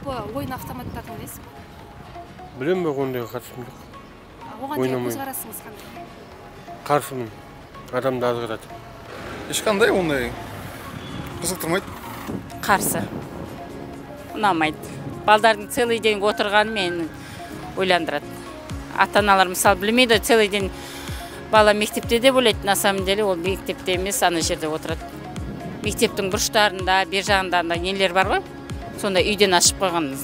жалпы ойын автоматтарын ойлайсыз ба? Білем бе, ондайға қатысым жоқ. Оған деген көзқарасыңыз қандай? Қарсымын. Адамды азғырады. Ешқандай ондай қызықтырмайды. Қарсы. Ұнамайды. Балдардың целый день отырғаны мені ойландырады. Ата-аналар мысалы білмейді, целый день бала мектепте де ойлайды, на самом деле ол мектепте емес, ана жерде отырады. Мектептің бұрыштарында, бер жағында нелер бар ғой? Сонда үйден ашып қойған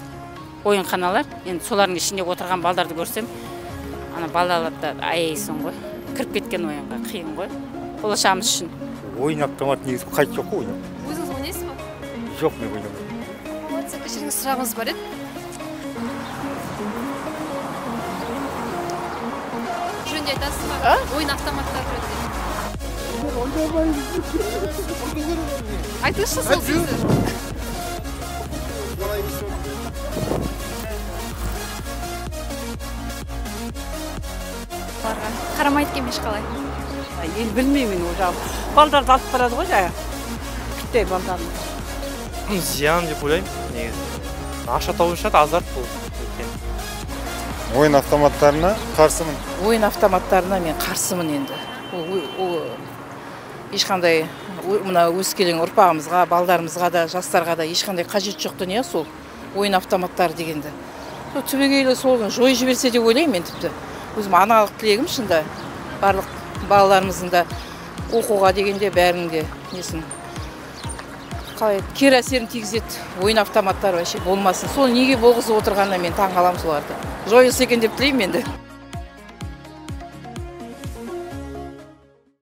ойынханалар. Енді солардың ішінде отырған балдарды көрсем, ана балаларды аяйсың ғой. Кіріп кеткен ойынға қиын ғой. Болашағымыз үшін. Ойын автомат негізі қайт жоқ қой. Өзіңіз ойнайсыз ба? Жоқ, мен ойнамаймын. Кешіріңіз, сұрағымыз бар еді. Жөнде айтасыз ба? Ойын автоматтары жөнінде. Айтыңызшы сол сөзді. Қарамайды екен ешқалай. Енді білмеймін уже. Балдарды алып барады ғой жаңа. Кітей балдарын. Зиян деп ойлаймын, негізі. Ақша табу азарт бұл. Ойын автоматтарына қарсымын. Ойын автоматтарына мен қарсымын енді. Ол ешқандай мына өскелең ұрпағымызға, балдарымызға да, жастарға да ешқандай қажет жоқ дүние сол ойын автоматтары дегенді. Түбегейлі сол жой жіберсе деп ойлаймын мен тіпті. Өзім аналық тілегім шында барлық балаларымыздың да оқуға дегенде бәрінің де несін қалай кері әсерін тигізеді. Ойын автоматтары вообще болмасын. Сол неге болғызып отырғанына мен таң қаламын соларды. Жойылса екен деп тілеймін енді.